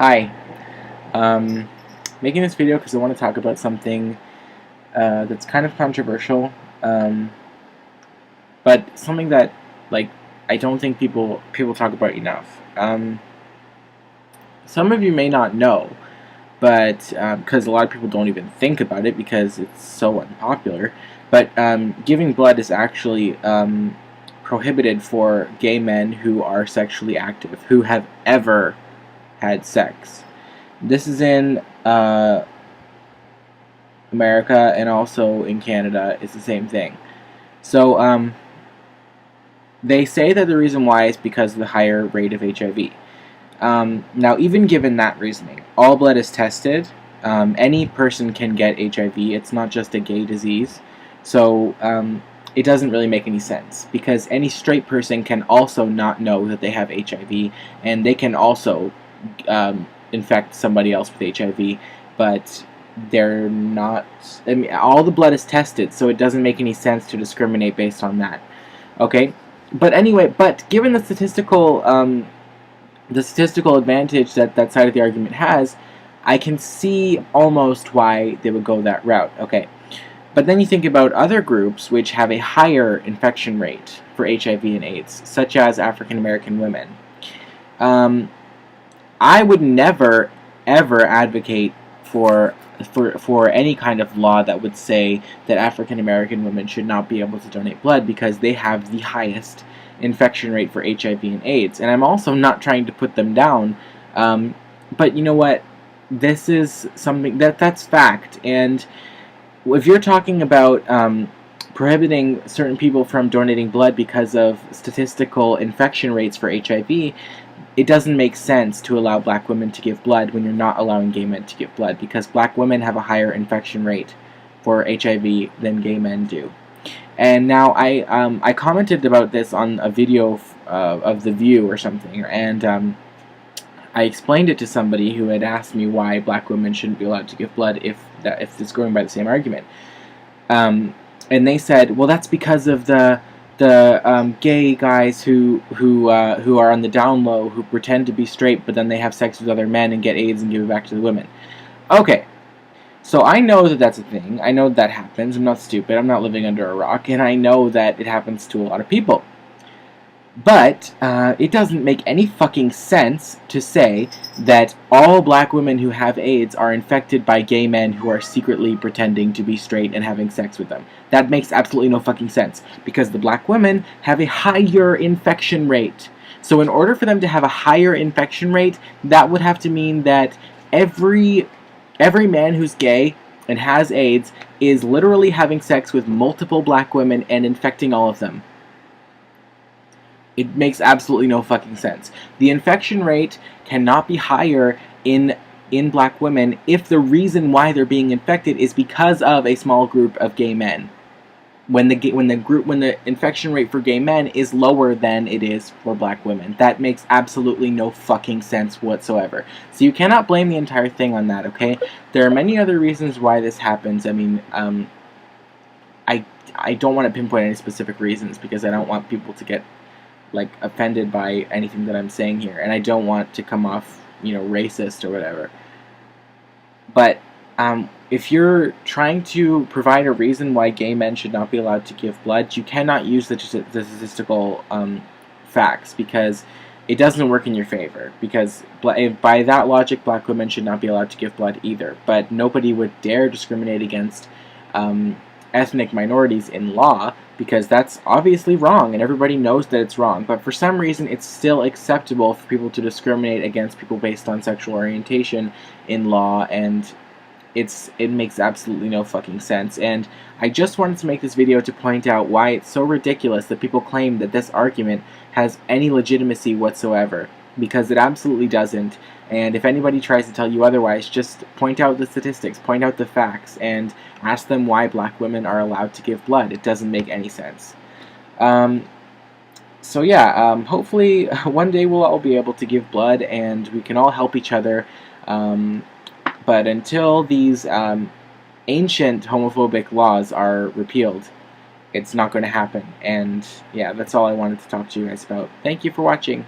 Hi, um, making this video because I want to talk about something that's kind of controversial, um, but something that like I don't think people talk about enough. Some of you may not know, but because a lot of people don't even think about it because it's so unpopular. But giving blood is actually prohibited for gay men who are sexually active, who have ever had sex. This is in America and also in Canada. It's the same thing. So they say that the reason why is because of the higher rate of HIV. Now, even given that reasoning, all blood is tested. Any person can get HIV. It's not just a gay disease. So it doesn't really make any sense because any straight person can also not know that they have HIV, and they can also infect somebody else with HIV, but they're not. I mean, all the blood is tested, so it doesn't make any sense to discriminate based on that. Okay, but anyway, but given the statistical advantage that that side of the argument has, I can see almost why they would go that route. Okay, but then you think about other groups which have a higher infection rate for HIV and AIDS, such as African American women. I would never ever advocate for any kind of law that would say that African American women should not be able to donate blood because they have the highest infection rate for HIV and AIDS. And I'm also not trying to put them down, but you know what? This is something that's fact. And if you're talking about prohibiting certain people from donating blood because of statistical infection rates for HIV, it doesn't make sense to allow black women to give blood when you're not allowing gay men to give blood, because black women have a higher infection rate for HIV than gay men do. And now I commented about this on a video of The View or something, and I explained it to somebody who had asked me why black women shouldn't be allowed to give blood if it's going by the same argument. And they said, well, that's because of the gay guys who are on the down low, who pretend to be straight, but then they have sex with other men and get AIDS and give it back to the women. Okay, so I know that that's a thing. I know that happens. I'm not stupid. I'm not living under a rock, and I know that it happens to a lot of people. But it doesn't make any fucking sense to say that all black women who have AIDS are infected by gay men who are secretly pretending to be straight and having sex with them. That makes absolutely no fucking sense, because the black women have a higher infection rate. So in order for them to have a higher infection rate, that would have to mean that every man who's gay and has AIDS is literally having sex with multiple black women and infecting all of them. It makes absolutely no fucking sense. The infection rate cannot be higher in black women if the reason why they're being infected is because of a small group of gay men. When the infection rate for gay men is lower than it is for black women. That makes absolutely no fucking sense whatsoever. So you cannot blame the entire thing on that, okay? There are many other reasons why this happens. I mean, I don't want to pinpoint any specific reasons because I don't want people to get like offended by anything that I'm saying here, and I don't want to come off, you know, racist or whatever. But if you're trying to provide a reason why gay men should not be allowed to give blood, you cannot use the statistical facts, because it doesn't work in your favor. Because by that logic, black women should not be allowed to give blood either. But nobody would dare discriminate against ethnic minorities in law, because that's obviously wrong, and everybody knows that it's wrong. But for some reason, it's still acceptable for people to discriminate against people based on sexual orientation in law, and it makes absolutely no fucking sense. And I just wanted to make this video to point out why it's so ridiculous that people claim that this argument has any legitimacy whatsoever, because it absolutely doesn't. And if anybody tries to tell you otherwise, just point out the statistics, point out the facts, and ask them why black women are allowed to give blood. It doesn't make any sense. So yeah, hopefully one day we'll all be able to give blood and we can all help each other. But until these ancient homophobic laws are repealed, it's not going to happen. And yeah, that's all I wanted to talk to you guys about. Thank you for watching.